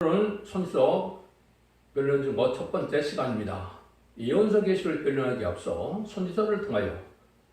오늘은 손수업 변론 중거 첫 번째 시간입니다. 예언서 계시를 변론하기에 앞서 선지서를 통하여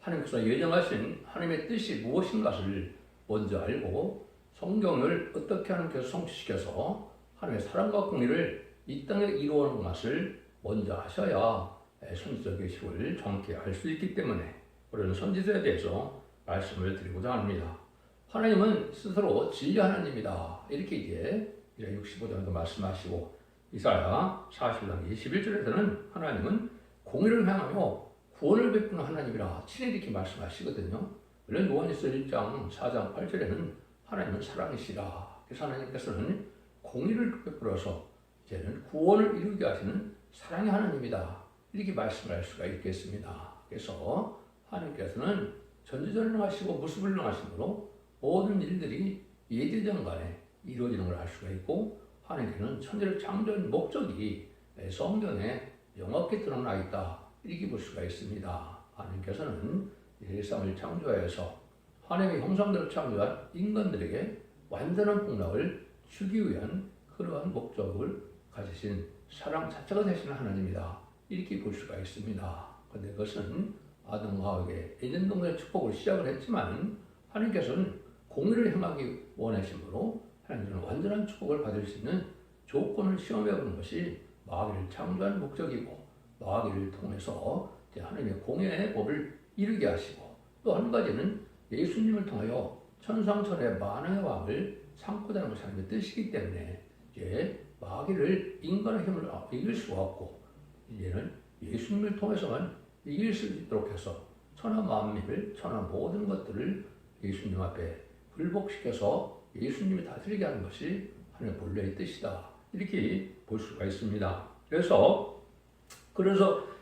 하나님께서 예정하신 하나님의 뜻이 무엇인가를 먼저 알고 성경을 어떻게 하나님께서 성취시켜서 하나님의 사랑과 공의를 이 땅에 이루어오는 것을 먼저 하셔야 선지서 계시를 정확히 알 수 있기 때문에 우리는 선지서에 대해서 말씀을 드리고자 합니다. 하나님은 스스로 진리 하나님이다. 이렇게 이제 65장도 말씀하시고 이사야 40장 21절에서는 하나님은 공의를 향하여 구원을 베푸는 하나님이라 친히 이렇게 말씀하시거든요. 물론 요한일서 1장 4장 8절에는 하나님은 사랑이시라. 그래서 하나님께서는 공의를 베풀어서 이제는 구원을 이루게 하시는 사랑의 하나님이다. 이렇게 말씀할 수가 있겠습니다. 그래서 하나님께서는 전지전능하시고 무수불능하심으로 모든 일들이 예대전간에 이루어지는 걸 알 수가 있고 하나님께서는 천지를 창조한 목적이 성경에 명확히 드러나 있다. 이렇게 볼 수가 있습니다. 하나님께서는 세상을 창조하여서 하나님의 형상대로 창조한 인간들에게 완전한 복락을 주기 위한 그러한 목적을 가지신 사랑 자체가 되시는 하나님이다. 이렇게 볼 수가 있습니다. 그런데 그것은 아담과 하와의 에덴 동산의 축복을 시작을 했지만 하나님께서는 공의를 행하기 원하심으로 하나님은 완전한 축복을 받을 수 있는 조건을 시험해 보는 것이 마귀를 창조한 목적이고 마귀를 통해서 하나님의 공의의 법을 이루게 하시고 또 한 가지는 예수님을 통하여 천상천의 만왕의 왕을 삼고자 하는 것이 하나님의 뜻이기 때문에 이제 마귀를 인간의 힘을 이길 수가 없고 이제는 예수님을 통해서만 이길 수 있도록 해서 천하 만민을 천하 모든 것들을 예수님 앞에 불복시켜서 예수님이 다스리게 하는 것이 하나님의 본래의 뜻이다. 이렇게 볼 수가 있습니다. 그래서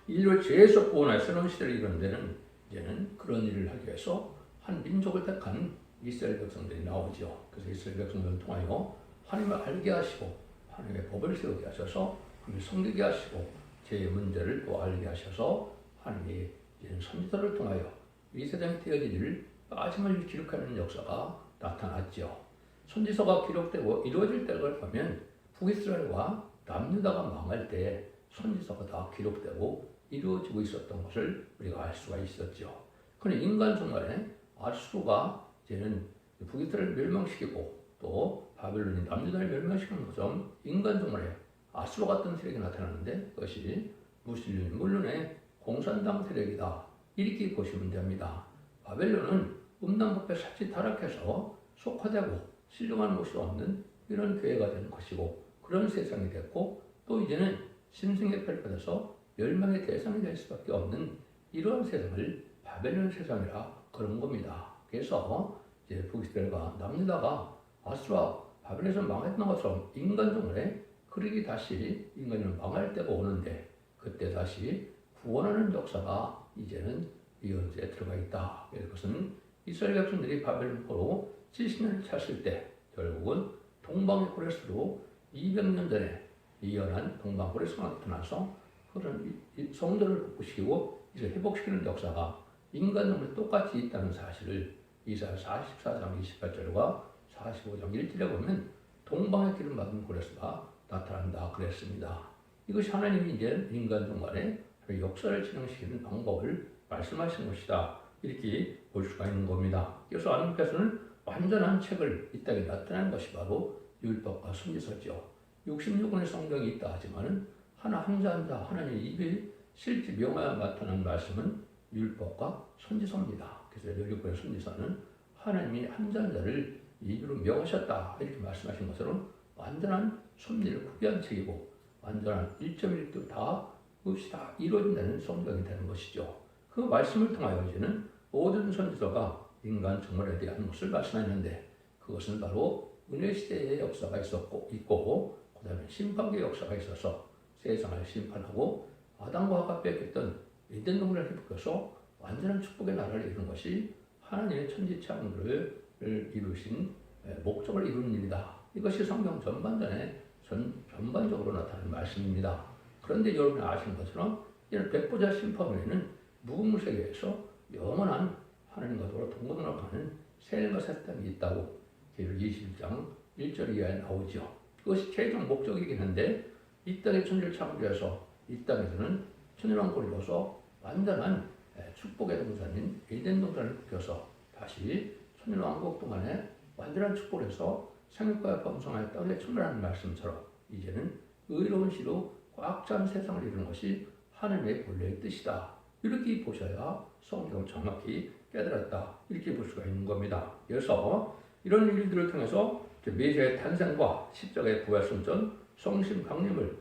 인류를 죄에서 구원할 새로운 시대를 이루는 데는 이제는 그런 일을 하기 위해서 한 민족을 택한 이스라엘 백성들이 나오죠. 그래서 이스라엘 백성들을 통하여 하나님을 알게 하시고 하나님의 법을 세우게 하셔서 하나님을 섬기게 하시고 죄의 문제를 또 알게 하셔서 하나님이 이제는 선지서를 통하여 이 세상에 되어질 일을 빠짐없이 기록하는 역사가 나타났죠. 선지서가 기록되고 이루어질 때를 보면 북이스라엘과 남유다가 망할 때 선지서가 다 기록되고 이루어지고 있었던 것을 우리가 알 수가 있었죠. 그런데 인간 중간에 아수르가 이제는 북이스라엘을 멸망시키고 또 바벨론이 남유다를 멸망시키는 것처럼 인간 중간에 아수르 같은 세력이 나타나는데 그것이 무슬림 물론의 공산당 세력이다. 이렇게 보시면 됩니다. 바벨론은 음란법에 사치 타락해서 속화되고 신령한 것이 없는 이런 교회가 되는 것이고 그런 세상이 됐고 또 이제는 심승의 패를 받아서 멸망의 대상이 될 수밖에 없는 이러한 세상을 바벨론 세상이라 그런 겁니다. 그래서 이제 북이스라엘과 남유다가 아수르와 바벨론에서 망했던 것처럼 인간 중간에 그러기 다시 인간이 망할 때가 오는데 그때 다시 구원하는 역사가 이제는 이어지에 들어가 있다. 그것은 이스라엘 백성들이 바벨론으로 70년을 찼을 때 결국은 동방의 고레스로 200년 전에 이어난 동방 고레스가 나타나서 그런 성전을 복구시키고 이제 회복시키는 역사가 인간으로 똑같이 있다는 사실을 이사야 44장 28절과 45장 1절에 보면 동방의 기름 받은 고레스가 나타난다 그랬습니다. 이것이 하나님이 이제 인간 중간에 역사를 진행시키는 방법을 말씀하신 것이다. 이렇게 볼 수가 있는 겁니다. 그래서 하나님께서는 완전한 책을 이 땅에 나타낸 것이 바로 율법과 선지서죠. 66권의 성경이 있다 하지만 하나 한자 하나님의 입에 실제 명하여 나타난 말씀은 율법과 선지서입니다. 그래서 66권의 선지서는 하나님이 한자를 입으로 명하셨다 이렇게 말씀하신 것처럼 완전한 섭리를 구비한 책이고 완전한 1.1도 다 그것이 다 이루어진다는 성경이 되는 것이죠. 그 말씀을 통하여 이제는 모든 선지서가 인간 정말에 대한 것을 말씀했는데 그것은 바로 은혜 시대의 역사가 있고 그 다음에 심판의 역사가 있어서 세상을 심판하고 아담과 하와가 뺏겼던 에덴 동산을 회복해서 완전한 축복의 나라를 이루는 것이 하나님의 천지 창조를 이루신 목적을 이루는 일이다. 이것이 성경 전반적으로 나타나는 말씀입니다. 그런데 여러분이 아시는 것처럼 이런 백보자 심판 후에는 무궁무세계에서 영원한 하나님과 동거동락하는 세례가 새 땅이 있다고 계시록 21장 1절 이하에 나오죠. 그것이 최종 목적이긴 한데 이 땅에 천지를 창조해서 이 땅에서는 천일왕국으로서 완전한 축복의 동산인 에덴 동산을 펴서 다시 천일왕국 동안에 완전한 축복을 해서 생육과 번성하여 땅에 충만하는 말씀처럼 이제는 의로운 시로 꽉 찬 세상을 이루는 것이 하나님의 본래의 뜻이다. 이렇게 보셔야 성경을 정확히 깨달았다. 이렇게 볼 수가 있는 겁니다. 그래서 이런 일들을 통해서 메시아의 탄생과 십자가의 부활 승천, 성심 강림을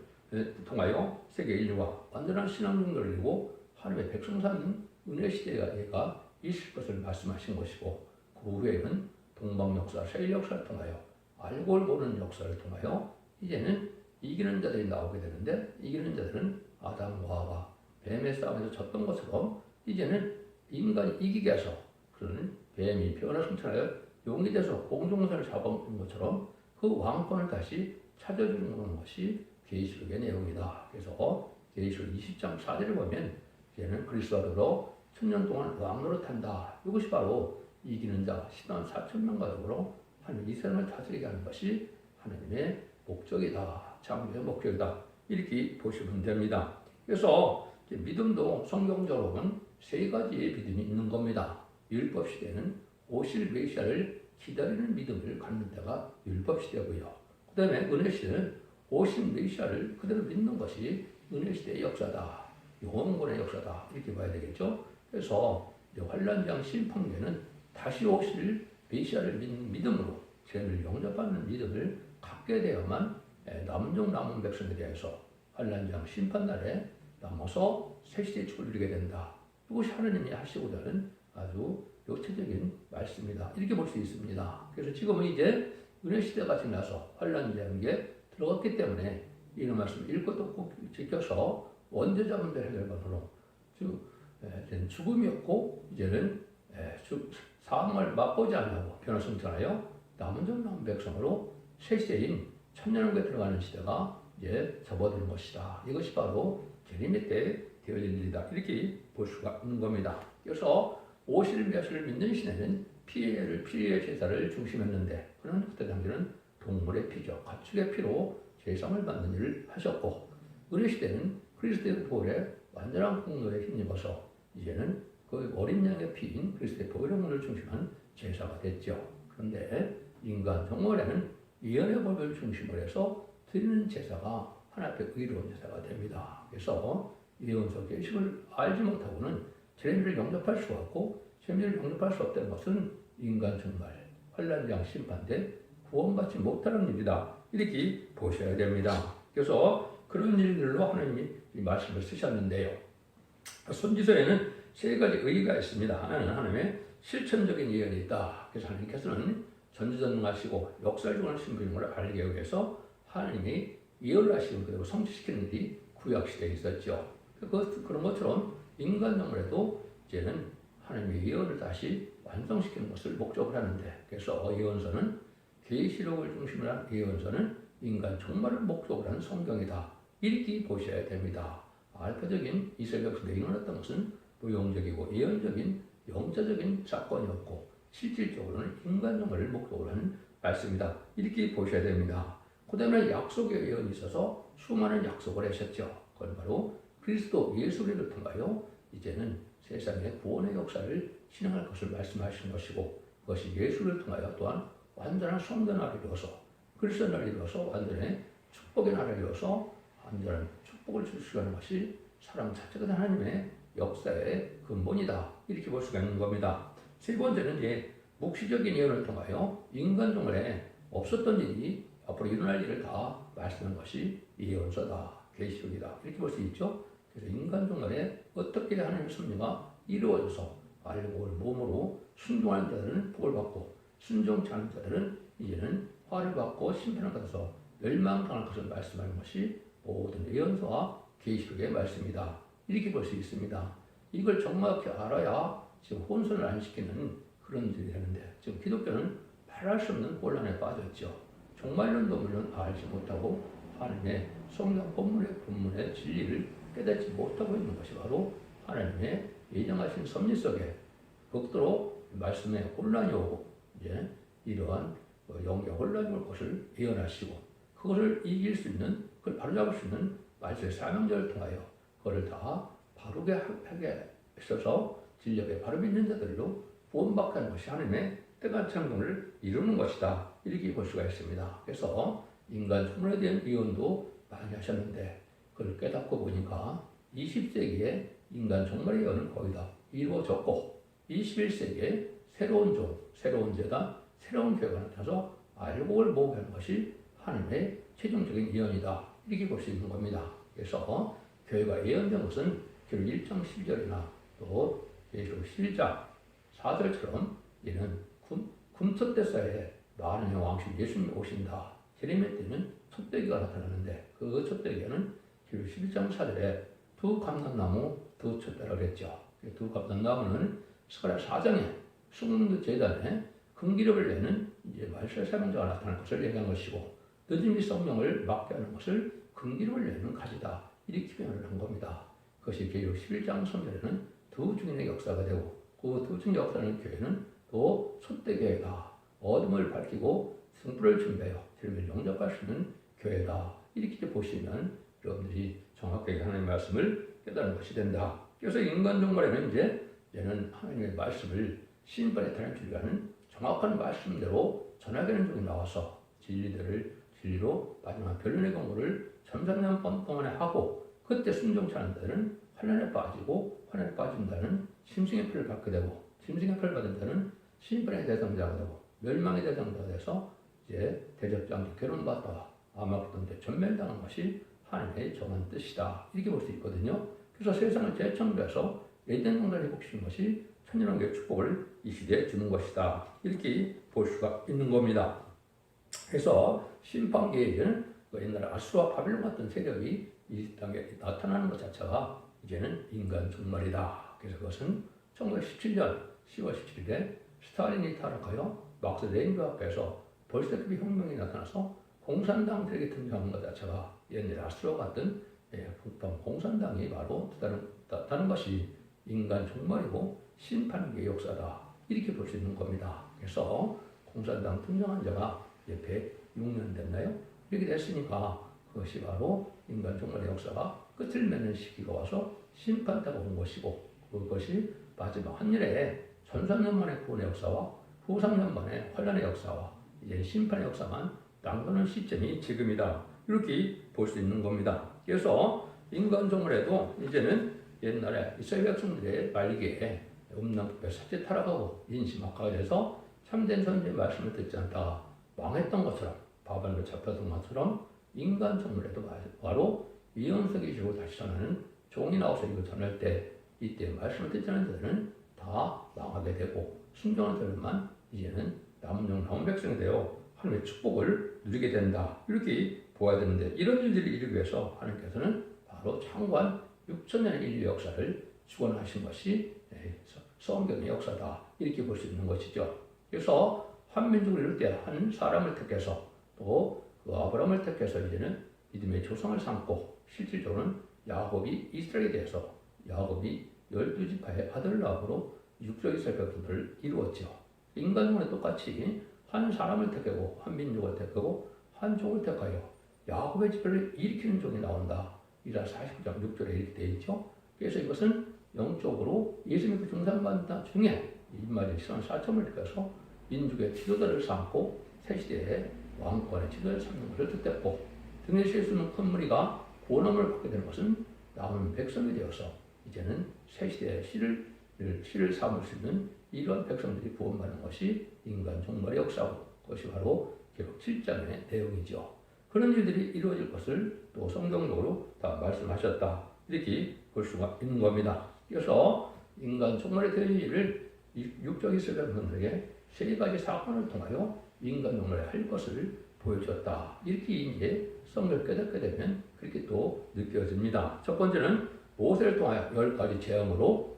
통하여 세계 인류가 완전한 신앙 정도를 이루고 하나님의 백성 사는 은혜 시대가 있을 것을 말씀하신 것이고 그 후에는 동방 역사, 세일 역사를 통하여 알고 보는 역사를 통하여 이제는 이기는 자들이 나오게 되는데 이기는 자들은 아담과 하와 뱀의 싸움에서 졌던 것처럼 이제는 인간이 이기게 해서 그런 뱀이 변화 승천하여 용이 돼서 공중선을 잡아먹는 것처럼 그 왕권을 다시 찾아주는 것이 계시록의 내용이다. 그래서 계시록 20장 4절을 보면 이제는 그리스도와 더불어 천년 동안 왕노릇한다. 이것이 바로 이기는 자 10만 4천 명과 더불어 하나님 이 세상을 다스리게 하는 것이 하나님의 목적이다. 창조의 목적이다. 이렇게 보시면 됩니다. 그래서 믿음도 성경적으로 보면 세 가지의 믿음이 있는 겁니다. 율법 시대는 오실 메시아를 기다리는 믿음을 갖는 때가 율법 시대고요. 그 다음에 은혜 시대는 오신 메시아를 그대로 믿는 것이 은혜 시대의 역사다. 영원권의 역사다. 이렇게 봐야 되겠죠. 그래서 환란장 심판계는 다시 오실 메시아를 믿는 믿음으로 죄를 용납하는 믿음을 갖게 되어야만 남은 종 남은 백성에 대해서 환란장 심판날에 남아서 새시대의 축을 이루게 된다. 이것이 하나님이 하시고자 하는 아주 요체적인 말씀이다. 이렇게 볼 수 있습니다. 그래서 지금은 이제 은혜 시대가 지나서 환란장에 들어갔기 때문에 이런 말씀 읽고 또 꼭 지켜서 원죄자분들 해결반으로 죽음이 없고 이제는 사망을 맛보지 않으려고 변화 승천하여 남은 종 남은 백성으로 새시대인 천년왕국에 들어가는 시대가 이제 접어드는 것이다. 이것이 바로 재림의 때 되어질 일이다. 이렇게 볼 수가 있는 겁니다. 그래서 오실 메시아를 믿는 시대는 피의 제사를 중심했는데 그는 그때 당시는 동물의 피죠. 가축의 피로 제사를 받는 일을 하셨고 은혜 시대는 그리스도의 보혈에 완전한 공로에 힘입어서 이제는 그 어린 양의 피인 그리스도의 보혈의 공로를 중심한 제사가 됐죠. 그런데 인간 정월에는 예언의 법을 중심으로 해서 드리는 제사가 하나님 앞에 의로운 제사가 됩니다. 그래서 예언서 계시를 알지 못하고는 재림을 영접할 수 없고 재림을 영접할 수 없다는 것은 인간 정말 환란장 심판대 구원받지 못하는 일이다. 이렇게 보셔야 됩니다. 그래서 그런 일들로 하나님이 이 말씀을 쓰셨는데요. 선지서에는 세 가지 의의가 있습니다. 하나는 하나님의 실천적인 예언이 있다. 그래서 하나님께서는 전지전능하시고 역사적인 신분임을 알게 위해서 하나님이 예언을 하시고 그대로 성취시키는 일이 구약시대에 있었죠. 그런 것처럼 인간 영혼에도 이제는 하나님의 예언을 다시 완성시키는 것을 목적으로 하는데 그래서 예언서는 계시록을 중심으로 한 예언서는 인간 종말을 목적으로 한 성경이다. 이렇게 보셔야 됩니다. 알파적인 이스라엘 백성들이 일어났던 것은 무용적이고 예언적인 영자적인 사건이었고 실질적으로는 인간 영혼을 목적으로 하는 말씀이다. 이렇게 보셔야 됩니다. 그 다음에 약속의 예언이 있어서 수많은 약속을 하셨죠. 그건 바로 그리스도 예수를 통하여 이제는 세상의 구원의 역사를 진행할 것을 말씀하시는 것이고 그것이 예수를 통하여 또한 완전한 성전 나라를 이루어서 그리스도 나라를 이루어서 완전한 축복의 나라를 이루어서 완전한 축복을 줄 수 있는 것이 사람 자체가 하나님의 역사의 근본이다. 이렇게 볼 수가 있는 겁니다. 세 번째는 이제 묵시적인 예언을 통하여 인간 종말에 없었던 일이 앞으로 일어날 일을 다 말씀한 것이 예언서다. 계시록이다. 이렇게 볼 수 있죠. 그래서 인간 종말에 어떻게 하나님의 섭리가 이루어져서 알고 몸으로 순종하는 자들은 복을 받고 순종치 않은 자들은 이제는 화를 받고 심판을 받아서 멸망당할 것을 말씀하는 것이 모든 예언서와 계시록의 말씀이다. 이렇게 볼 수 있습니다. 이걸 정확히 알아야 지금 혼선을 안 시키는 그런 일이 되는데 지금 기독교는 말할 수 없는 혼란에 빠졌죠. 종말론도 물론 알지 못하고 하나님의 성경 본문의 진리를 깨닫지 못하고 있는 것이 바로 하나님의 예정하신 섭리 속에 극도로 말씀에 혼란이 오고 이제 이러한 영계 혼란이 올 것을 예언하시고 그것을 이길 수 있는, 그걸 바로잡을 수 있는 말씀의 사명자를 통하여 그것을 다 바르게 하게 있어서 진리에 바로 믿는 자들로 구원받게 하는 것이 하나님의 때가 창동을 이루는 것이다. 이렇게 볼 수가 있습니다. 그래서 인간 소멸에 대한 예언도 많이 하셨는데 그걸 깨닫고 보니까 20세기에 인간 종말의 예언은 거의 다 이루어졌고 21세기에 새로운 종, 새로운 재단, 새로운 교회가 나타나서 알곡을 모으는 것이 하나님의 최종적인 예언이다. 이렇게 볼 수 있는 겁니다. 그래서 교회가 예언된 것은 결국 1장 10절이나 또 예수 11장 4절처럼 이는 금토 때사에 많은 왕신 예수님이 오신다. 예레미야 때는 촛대기가 나타나는데 그 촛대기에는 결국 11장 4절에 두 감람나무 두 촛대라고 그랬죠. 두 감람나무는 스가랴 4장에 숨은 제단에 금기름을 내는 이제 말세 사명자가 나타날 것을 얘기한 것이고 늦은 성령을 맡게 하는 것을 금기름을 내는 가지다. 이렇게 표현을 한 겁니다. 그것이 계율 11장 3절에는 두 증인의 역사가 되고 그 두 증인 역사는 교회는 또 촛대교회가 어둠을 밝히고 승부를 준비하여 주님을 영접할 수 있는 교회다. 이렇게 보시면 여러분들이 정확하게 하나님의 말씀을 깨달은 것이 된다. 그래서 인간 종말에는 얘는 하나님의 말씀을 신발에 달린 줄이라는 정확한 말씀대로 전하게 중에 나와서 진리로 마지막 변론의 경고를 점삼년 동안에 하고 그때 순종치 않는 자는 환난에 빠지고 환난에 빠진 자는 심승의 표를 받게 되고 심승의 표를 받은 자는 신발의 대상자가 되고 멸망의 대상자가 돼서 이제 대적장기 괴로움받다가 아마겟돈 전멸당한 것이 하나님의 정한 뜻이다. 이렇게 볼 수 있거든요. 그래서 세상을 재창조해서 에덴 동산을 회복시킨 것이 천년왕국의 축복을 이 시대에 주는 것이다. 이렇게 볼 수가 있는 겁니다. 그래서 심판기에는 옛날에 아수르와 바빌론 같은 세력이 이 땅에 나타나는 것 자체가 이제는 인간 종말이다. 그래서 그것은 1917년 10월 17일에 스탈린이 타락하여 막스 레닌그 앞에서 볼셰비키 혁명이 나타나서 공산당들에게 등장한 것 자체가 옛날에 아수르와 같은 북방 공산당이 바로 나타나는 것이 인간 종말이고 심판의 역사다. 이렇게 볼 수 있는 겁니다. 그래서 공산당 등장한 지가 106년 됐나요? 이렇게 됐으니까 그것이 바로 인간 종말의 역사가 끝을 맺는 시기가 와서 심판 때가 온 것이고 그것이 마지막 한일에 1300년 만의 구원의 역사와 후 3년 만의 환란의 역사와 이제 심판의 역사만 남도는 시점이 지금이다. 이렇게 볼 수 있는 겁니다. 그래서 인간 종말에도 이제는 옛날에 이스라엘 백성들의 말기에 음란법에 사지 타락하고 인심 악화가 돼서 참된 선지의 말씀을 듣지 않다가 망했던 것처럼 바벨론에 잡혔던 것처럼 인간 종말에도 바로 이언석이시로 다시 전하는 종이 나와서 이거 전할 때 이때 말씀을 듣지 않는 자들은 다 망하게 되고 순종하는 자들만 이제는 남은 백성이 되어 하나님의 축복을 누리게 된다. 이렇게 보아야 되는데 이런 일들을 이루기 위해서 하나님께서는 바로 창관 6천년의 인류 역사를 주관하신 것이 성경의 역사다. 이렇게 볼 수 있는 것이죠. 그래서 한 민족을 이룰 때 한 사람을 택해서 또 그 아브라함을 택해서 이제는 믿음의 조상을 삼고 실질적으로는 야곱이 이스라엘에 대해서 야곱이 12지파의 아들 낳음으로 육적 이스라엘 백성들을 이루었죠. 인간은 똑같이 한 사람을 택하고 한 민족을 택하고 한 종을 택하여 야곱의 집을 일으키는 종이 나온다. 이라 49장 6절에 이렇게 되어 있죠. 그래서 이것은 영적으로 예수 믿고 중상받는 중에 인마의 시선 4점을 일으켜서 민족의 지도자를 삼고 새시대에 왕권의 지도자를 삼는 것을 뜻했고 등에 실 수 있는 큰 무리가 구원함을 받게 되는 것은 남은 백성이 되어서 이제는 새시대의 씨를 삼을 수 있는 이러한 백성들이 구원받는 것이 인간 종말의 역사고 그것이 바로 기록 7장의 내용이죠. 그런 일들이 이루어질 것을 또 성경적으로 다 말씀하셨다. 이렇게 볼 수가 있는 겁니다. 그래서 인간 종말의 대의를 육적 이스라엘 백성들에게 세 가지 사건을 통하여 인간 종말에 할 것을 보여줬다. 이렇게 이제 성경을 깨닫게 되면 그렇게 또 느껴집니다. 첫 번째는 모세를 통하여 10가지 재앙으로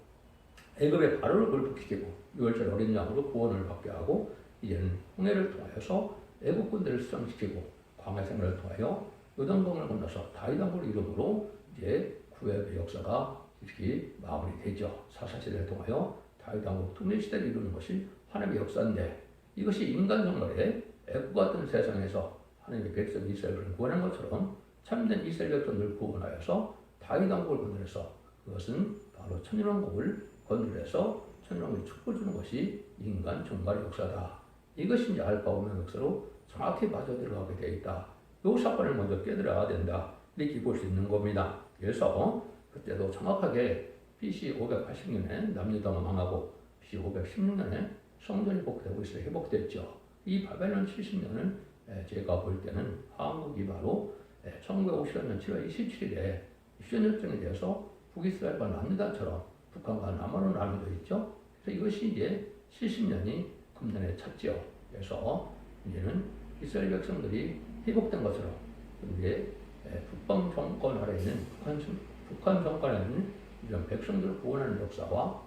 애굽의 바로를 굴복시키고 6월절 어린 양으로 구원을 받게 하고 이제는 홍해를 통하여서 애굽 군대를 수장시키고 광야 생활을 통하여 요단강을 건너서 다윗 왕국을 이름으로 이제 구약의 역사가 이렇게 마무리되죠. 사사시대를 통하여 다윗 왕국 통일 시대를 이루는 것이 하나님의 역사인데 이것이 인간 종말에 애굽 같은 세상에서 하나님의 백성 이스라엘을 구원한 것처럼 참된 이스라엘 백성들을 구원하여서 다윗 왕국을 건설해서 그것은 바로 천년왕국을 건설해서 천년왕국에 축복을 주는 것이 인간 종말의 역사다. 이것이 이제 알파 오메가 역사로 정확히 빠져들어가게 되어 있다. 이 사건을 먼저 깨달아야 된다. 이렇게 볼 수 있는 겁니다. 그래서 그때도 정확하게 BC 580년에 남유다가 망하고 BC 516년에 성전이 복되고 이스라엘이 회복됐죠. 이 바벨론 70년은 제가 볼 때는 한국이 바로 1950년 7월 27일에 휴전협정에 대해서 북이스라엘과 남유다처럼 북한과 남한으로 나뉘어져 있죠. 그래서 이것이 이제 70년이 금년에 찼죠. 그래서 이제는 이스라엘 백성들이 회복된 것처럼 이제 북방 정권 아래 있는 북한 정권 아래 있는 이런 백성들을 구원하는 역사와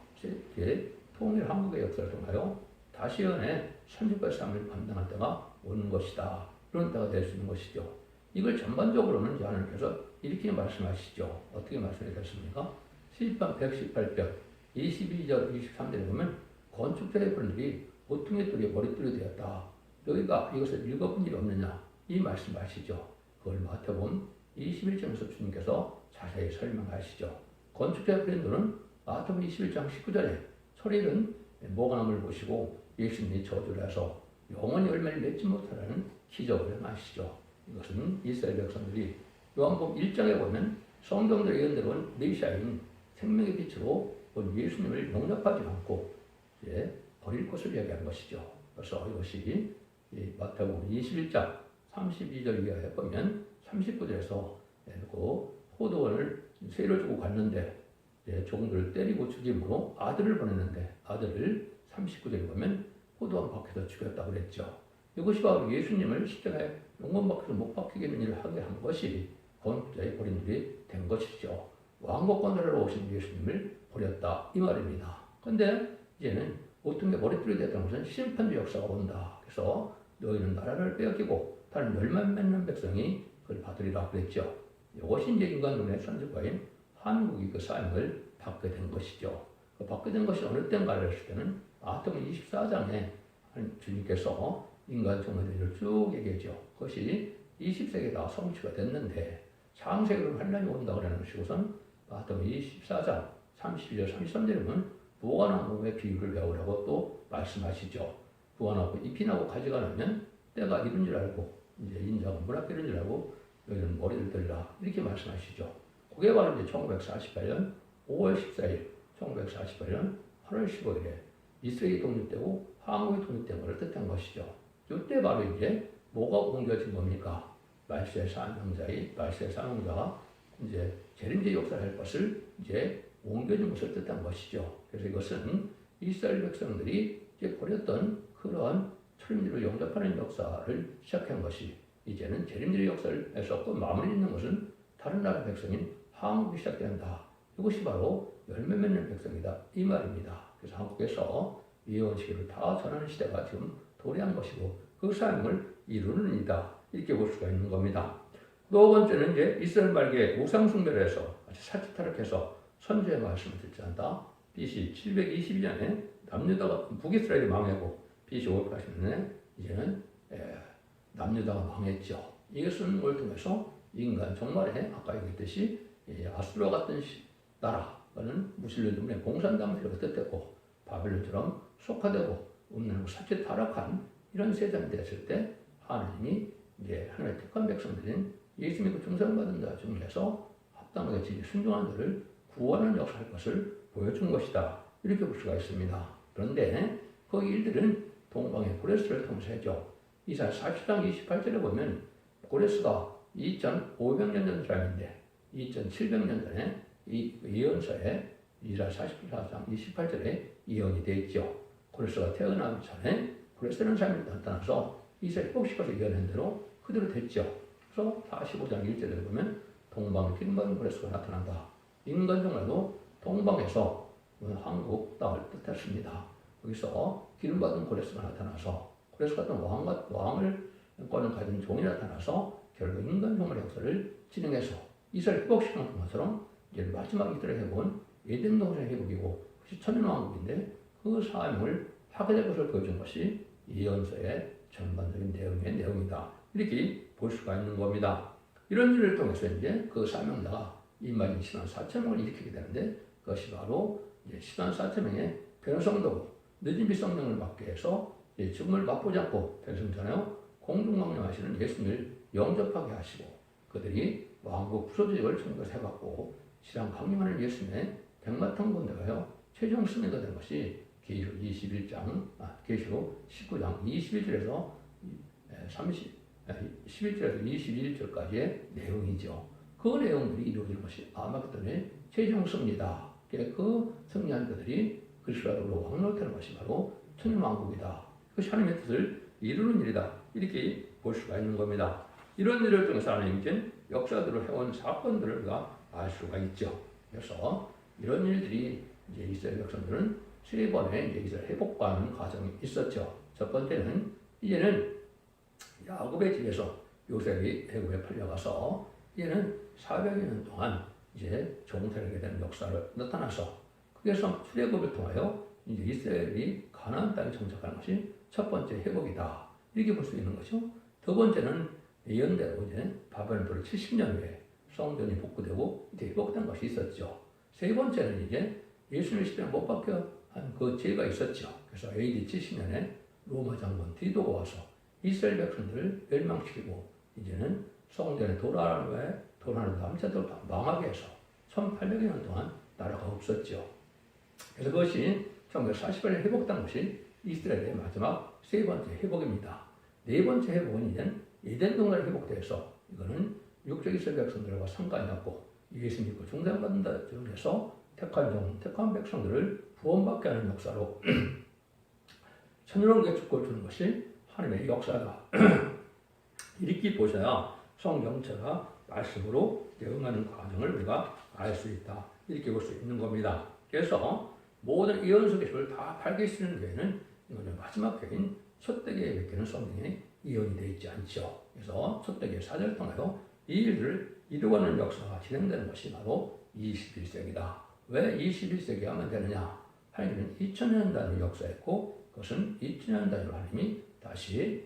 이제 통일 한국의 역사를 통하여 다시 연애 38삶을 감당할 때가 오는 것이다. 그런 때가 될 수 있는 것이죠. 이걸 전반적으로는 하나님께서 이렇게 말씀하시죠. 어떻게 말씀하셨습니까? 시편 118편 22절 23절에 보면 건축자의 분들이 보통의 뚫에 머릿돌이 되었다. 너희가 이것을 읽어본 일이 없느냐? 이 말씀하시죠. 그걸 마태복음 21장에서 주님께서 자세히 설명하시죠. 건축자의 분들은 마태복음 21장 19절에 철일은 모가나무를 보시고 예수님이 저주를 해서 영원히 열매를 맺지 못하라는 기적을 행하시죠. 이것은 이스라엘 백성들이 요한복음 1장에 보면 성경들의 예언대로는 메시아인 생명의 빛으로 본 예수님을 용납하지 않고 이제 버릴 것을 이야기한 것이죠. 그래서 이것이 마태복음 21장 32절 이하에 보면 39절에서 그 포도원을 세를 주고 갔는데 종들을 때리고 죽임으로 아들을 보냈는데 아들을 39절에 보면 포도원 밖에서 죽였다고 그랬죠. 이것이 바로 예수님을 십자가에 용건 밖에서 못 박히게 하는 일을 하게 한 것이 건축자의 버린 일이 된 것이죠. 왕국 건설하러 오신 예수님을 버렸다 이 말입니다. 그런데 이제는 어떤 게 머릿돌이 됐다는 것은 심판의 역사가 온다. 그래서 너희는 나라를 빼앗기고 다른 열만 맺는 백성이 그걸 받으리라 그랬죠. 이것이 이제 인간론의 선지과인 한국이 그 사명을 받게 된 것이죠. 그 받게 된 것이 어느 때인가를 했을 때는 마태복음 24장에 주님께서 인간 종말들을 쭉 얘기하죠. 그것이 20세기에 다 성취가 됐는데 창세기로 환란이 온다고 하는 것이고선 마태복음 24장 32절 33절에 보면 무화과나무의 비유를 배우라고 또 말씀하시죠. 무화과나무 잎이 나고 가지가 나면 때가 이른 줄 알고 이제 인자가 무락기 이른 줄 알고 너희는 머리를 들라 이렇게 말씀하시죠. 그게 바로 이제 1948년 5월 14일 1948년 8월 15일에 이스라엘이 독립되고 한국이 독립된 것을 뜻한 것이죠. 이때 바로 이제 뭐가 옮겨진 겁니까? 말세의 사명자가 이제 재림제 역사를 할 것을 이제 옮겨진 것을 뜻한 것이죠. 그래서 이것은 이스라엘 백성들이 이제 버렸던 그러한 출임지를 영접하는 역사를 시작한 것이 이제는 재림제 역사를 해서 그 마무리 짓는 것은 다른 나라 백성인 한국이 시작된다. 이것이 바로 열매 맺는 백성이다. 이 말입니다. 그래서 한국에서 예언 시기를 다 전하는 시대가 지금 도래한 것이고 그 사명을 이루는 이다. 이렇게 볼 수가 있는 겁니다. 두 번째는 이제 이스라엘 말기에 우상 숭배를 해서 사치타락해서 선지의 말씀을 듣지 않다. BC 722년에 남유다가 북이스라엘이 망하고 BC 580년에 이제는 남유다가 망했죠. 이것은 뭘 통해서 인간 종말에 아까 얘기했듯이 아수르와 같은 나라는 무슬림들의 공산당세력을 뜻했고 바벨론처럼 속화되고 없는 사치 타락한 이런 세상이 됐을 때 하나님이 이제 하나님의 택한 백성들인 예수 믿고 중생받은 자 중에서 합당하게 진리 순종한 자를 구원하는 역사를 할 것을 보여준 것이다. 이렇게 볼 수가 있습니다. 그런데 그 일들은 동방의 고레스를 통해서 했죠. 이사야 40장 28절에 보면 고레스가 2500년 전 사람인데 2700년 전에 이 예언서에 이사야 44장 28절에 예언이 되어 있죠. 고레스가 태어나기 전에 고레스라는 사람이 나타나서 이스라엘 회복시켜서 예언한 대로 그대로 됐죠. 그래서 45장 1절에 보면 동방의 기름받은 고레스가 나타난다. 인간 종말도 동방에서 한국 땅을 뜻했습니다. 거기서 기름받은 고레스가 나타나서 고레스 같은 왕을 가진 종이 나타나서 결국 인간 종말 역사를 진행해서 이스라엘 회복시키는 것처럼 이제 마지막 이들을 해본 에덴 동산의 회복이고 그것이 천년왕국인데 그 사명을 하게 될 것을 보여준 것이 예언서의 전반적인 내용이다. 이렇게 볼 수가 있는 겁니다. 이런 일을 통해서 이제 그 사명자가 이마진 10만 4천 명을 일으키게 되는데 그것이 바로 이제 10만 4천 명의 변성도고 늦은 비성령을 받게 해서 죽음을 맛보지 않고 변성전하여 공중망령하시는 예수님을 영접하게 하시고 그들이 왕국 부소조직을 청구해갖고 신앙 강림하는 예수님의 백마탄 군대가요 최종 승리가 된 것이 계시록 19장 21절에서 11절에서 21절까지의 내용이죠. 그 내용들이 이루어지는 것이 아마겟돈의 최종 승리다. 그 승리한 그들이 그리스도로 왕노릇하는 것이 바로 천년왕국이다. 그것이 하나님의 뜻을 이루는 일이다. 이렇게 볼 수가 있는 겁니다. 이런 일을 통해서 하나님께는 역사들을 해온 사건들을 우리가 알 수가 있죠. 그래서 이런 일들이 이제 이스라엘 백성들은 세 번의 이제 이스라엘 회복과하는 과정이 있었죠. 첫 번째는 이제는 야곱의 집에서 요셉이 애굽에 팔려가서 이제는 400여 년 동안 이제 종살게 되는 역사를 나타나서 그래서 출애굽을 통하여 이제 이스라엘이 가나안 땅에 정착하는 것이 첫 번째 회복이다. 이렇게 볼 수 있는 것이죠. 두 번째는 예언대로 이제 바벨론 돌 70년 후에 성전이 복구되고 이제 회복된 것이 있었죠. 세 번째는 이제 예수님의 십자가에 못 박혀 한 그 죄가 있었죠. 그래서 AD 70년에 로마 장군 디도가 와서 이스라엘 백성들을 멸망시키고 이제는 성전에 돌아가는 남자들 망하게 해서 1800여 년 동안 나라가 없었죠. 그래서 그것이 1948년 회복된 것이 이스라엘의 마지막 세 번째 회복입니다. 네 번째 회복은 이제 에덴 동산이 회복돼서 이거는 육적 이스라엘 백성들과 상관이 없고 예수 믿고 중생받는다 중에서 택한 백성들을 구원받게 하는 역사로 천년왕국의 축복을 주는 것이 하나님의 역사다. 이렇게 보셔야 성경체가 말씀으로 응하는 과정을 우리가 알 수 있다. 이렇게 볼 수 있는 겁니다. 그래서 모든 예언서 계시를 다 발견시키는 데에는 이거는 마지막 회인 첫대기에 맡기는 성경에 예언이 되어 있지 않죠. 그래서 첫대기의 사절을 통하여 이 일을 이루어가는 역사가 진행되는 것이 바로 21세기다. 왜 21세기 하면 되느냐? 하나님은 2000년 단위 역사했고 그것은 2000년 단위로 하나님이 다시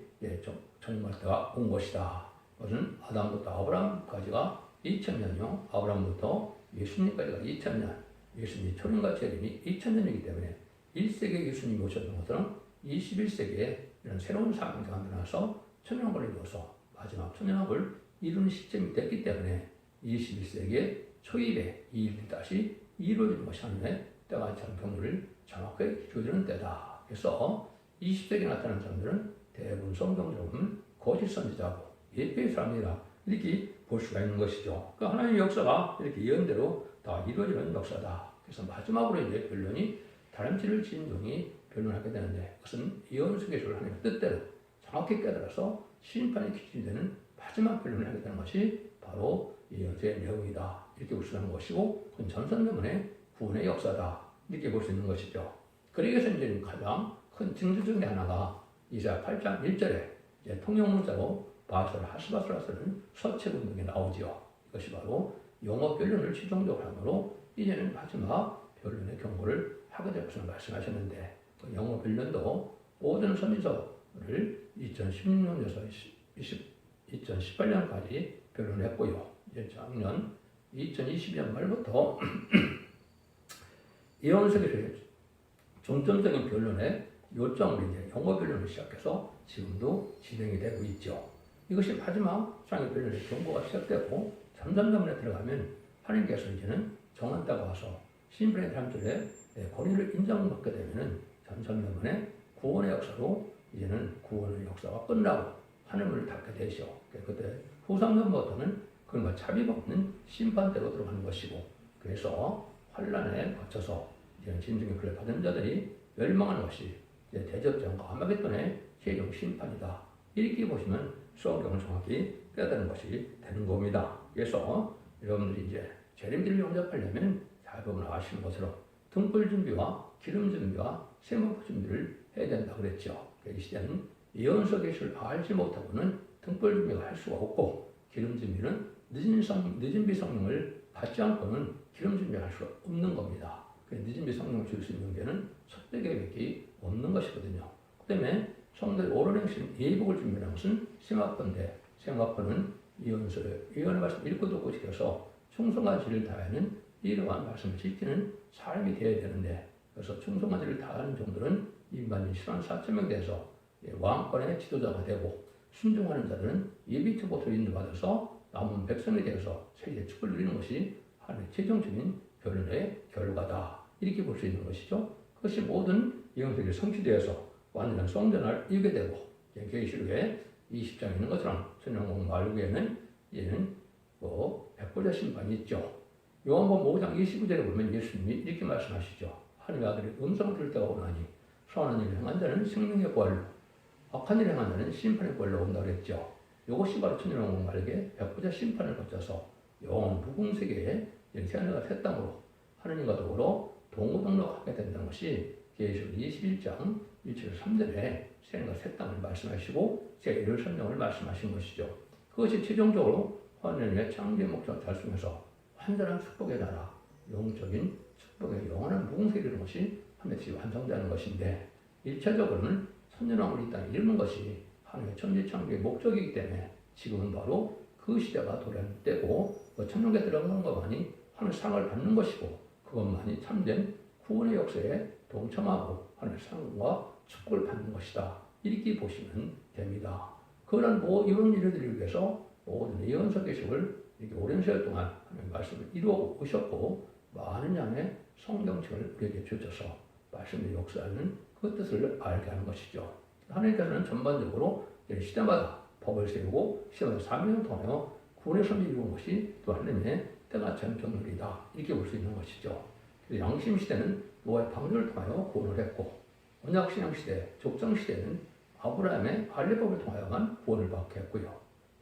정말 때가 온 것이다. 그것은 아담부터 아브라함까지가 2000년이요. 아브라함부터 예수님까지가 2000년. 예수님이 초림과 재림이 2000년이기 때문에 1세기에 예수님이 오셨던 것들은 21세기에 이런 새로운 사명자가 나서 천년왕국을 이루어서 마지막 천년왕국을 이루는 시점이 됐기 때문에 21세기의 초입에 이 일이 다시 이루어지는 것이 하나님의 때가 참 경륜을 정확하게 이루어지는 때다. 그래서 20세기에 나타난 사람들은 대부분 성경적으로 보면 거짓 선지자고 예표의 사람이라 이렇게 볼 수가 있는 것이죠. 그 하나님의 역사가 이렇게 예언대로 다 이루어지는 역사다. 그래서 마지막으로 이제 변론이 다람쥐를 지은 종이 변론하게 되는데 그것은 예언 속에서 하나님의 뜻대로 정확히 깨달아서 심판이 기준되는 마지막 변론을 하게 되는 것이 바로 예언서의 내용이다. 이렇게 볼 수 있는 것이고 그건 전선명문의 구원의 역사다. 이렇게 볼 수 있는 것이죠. 그러기에서 이제 가장 큰 증거 중에 하나가 이사야 8장 1절에 이제 통용문자로 바설 하스바스라스는 서체분명에 나오지요. 이것이 바로 영어 변론을 최종적으로 함으로 이제는 마지막 변론의 경고를 하게 될 것을 말씀하셨는데 그 영어 변론도 모든 선지서를 2016년에서 2018년까지 변론했고요. 이제 작년 2022년 말부터 예언서에서의 중점적인 변론의 요점으로 이제 영어 변론을 시작해서 지금도 진행이 되고 있죠. 이것이 마지막 창의 변론의 경고가 시작되고 잠잠잠에 들어가면 하나님께서 이제는 정한 때가 와서 신분의 사람들의 권위를 인정받게 되면은 잠잠잠에 구원의 역사로 이제는 구원의 역사가 끝나고 하늘문을 닫게 되죠. 그때 후상전부터는 그런 차비가 없는 심판대로 들어가는 것이고 그래서 환란에 거쳐서 이제는 진정의 그를 받은 자들이 멸망하는 것이 이제 대접전과 아마겟돈의 최종 심판이다. 이렇게 보시면 성경을 정확히 깨달은 것이 되는 겁니다. 그래서 여러분들이 이제 재림들을 영접하려면 잘 보면 아시는 것처럼 등불 준비와 기름 준비와 세마포 준비를 해야 된다 그랬죠. 이 시대는 예언서 계시를 알지 못하고는 등불 준비가 할 수가 없고 기름 준비는 늦은 비 성령을 받지 않고는 기름 준비를 할 수가 없는 겁니다. 늦은 비 성령을 줄 수 있는 게는 첫대계밖에 없는 것이거든요. 그 때문에 성도의 옳은 행실 예복을 준비하는 것은 심화건데 생각하는 예언의 말씀 읽고 듣고 지켜서 충성과 지를 다하는 이러한 말씀을 지키는 사람이 되어야 되는데, 그래서 충성과 지를 다하는 종들은 인간이 10만 4천 명 돼서 왕권의 지도자가 되고, 순종하는 자들은 예비처부터 인도받아서 남은 백성이 되어서 세계 축복을 누리는 것이 하나님의 최종적인 변론의 결과다. 이렇게 볼 수 있는 것이죠. 그것이 모든 예언들이 성취되어서 완전한 성전을 이루게 되고, 계시록에 20장에 있는 것처럼 천년왕국 말구에는 얘는 백보자 심판이 있죠. 요한복음 5장 29절에 보면 예수님이 이렇게 말씀하시죠. 하나님의 아들의 음성을 들을 때가 오나니 선한 일을 행한 자는 생명의 부활로, 악한 일을 행한 자는 심판의 부활로 온다고 그랬죠. 이것이 바로 천년왕국 말기에 백보자 심판을 거쳐서 영원 무궁세계에 세계가 새 땅으로 하느님과 더불어 동고동락하게 된다는 것이 계시록 21장 1절 3절에 세계가 새 땅을 말씀하시고 제1월 선정을 말씀하신 것이죠. 그것이 최종적으로 하나님의 창조의 목적을 달성해서 완전한 축복의 나라, 영적인 축복의 영원한 무궁세를 이루는 것이 하나님의 완성되는 것인데, 1차적으로는 천년왕국이 이 땅에 이루는 것이 하나님의 천지 창조의 목적이기 때문에 지금은 바로 그 시대가 도래하는 때고, 그 천년에 들어가는 것만이 하늘 상을 받는 것이고, 그것만이 참된 구원의 역사에 동참하고 하늘 상과 축복을 받는 것이다. 이렇게 보시면 됩니다. 그런 이런 일을 이루기 위해서 모든 예언서 계시록을 이렇게 오랜 세월 동안 하나님의 말씀을 이루어 오셨고, 많은 양의 성경책을 우리에게 주셔서 말씀의 역사하는 그 뜻을 알게 하는 것이죠. 하나님께서는 전반적으로 시대마다 법을 세우고 시대마다 사명을 통하여 구원의 선지를 이루는 것이 또 하나님의 때가 전평률이다. 이렇게 볼 수 있는 것이죠. 양심시대는 노아의 방주를 통하여 구원을 했고, 언약신앙시대, 족정시대는 아브라함의 할례법을 통하여만 구원을 받게 했고요.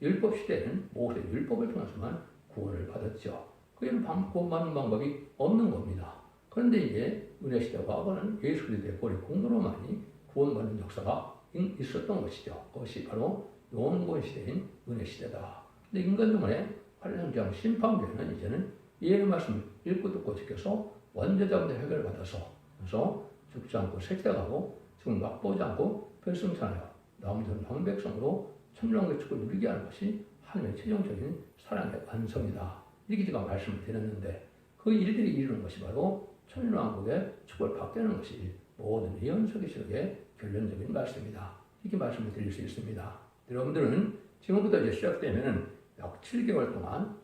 율법시대는 모세의 율법을 통해서만 구원을 받았죠. 그에는 구원받는 방법이 없는 겁니다. 그런데 이제 은혜시대와 과거는 예수 그리스도의 보리 공로로만이 구원받는 역사가 있었던 것이죠. 그것이 바로 영원권 시대인 은혜시대다. 근데 인간중간에 환란장 심판교회는 이제는 예의 말씀을 읽고 듣고 지켜서 원죄자분들 해결받아서, 그래서 죽지 않고 색색하고 지금 맛보지 않고 별승천하여 남은 황백성으로 천년왕국의 축복을 누리게 하는 것이 하나님의 최종적인 사랑의 완성이다. 이렇게 제가 말씀을 드렸는데, 그 일들이 이루는 것이 바로 천년왕국의 축복을 받게 하는 것이 모든 예언서 계시록의 결론적인 말씀이다. 이렇게 말씀을 드릴 수 있습니다. 여러분들은 지금부터 이제 시작되면은 약 7개월 동안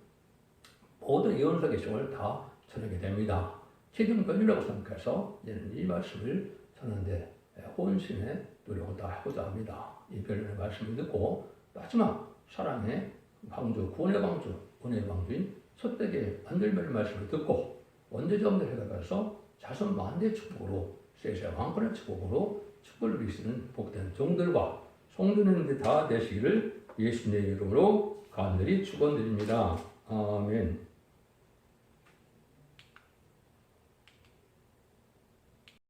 모든 예언서 계시록을 다 전하게 됩니다. 최종 변이라고 생각해서 이제는 이 말씀을 전하는데 혼신의 노력을 다 해보자 합니다. 이 변론의 말씀을 듣고 마지막 사랑의 방주, 구원의 방주, 은혜의 방주인 첫대의 만들별의 말씀을 듣고 원죄자분들 해가서 자손 만대 축복으로 세세 왕권의 축복으로 축복을 누릴 수 있는 복된 종들과 성도님들 다 되시기를 예수님의 이름으로 간절히 축원드립니다. 아멘.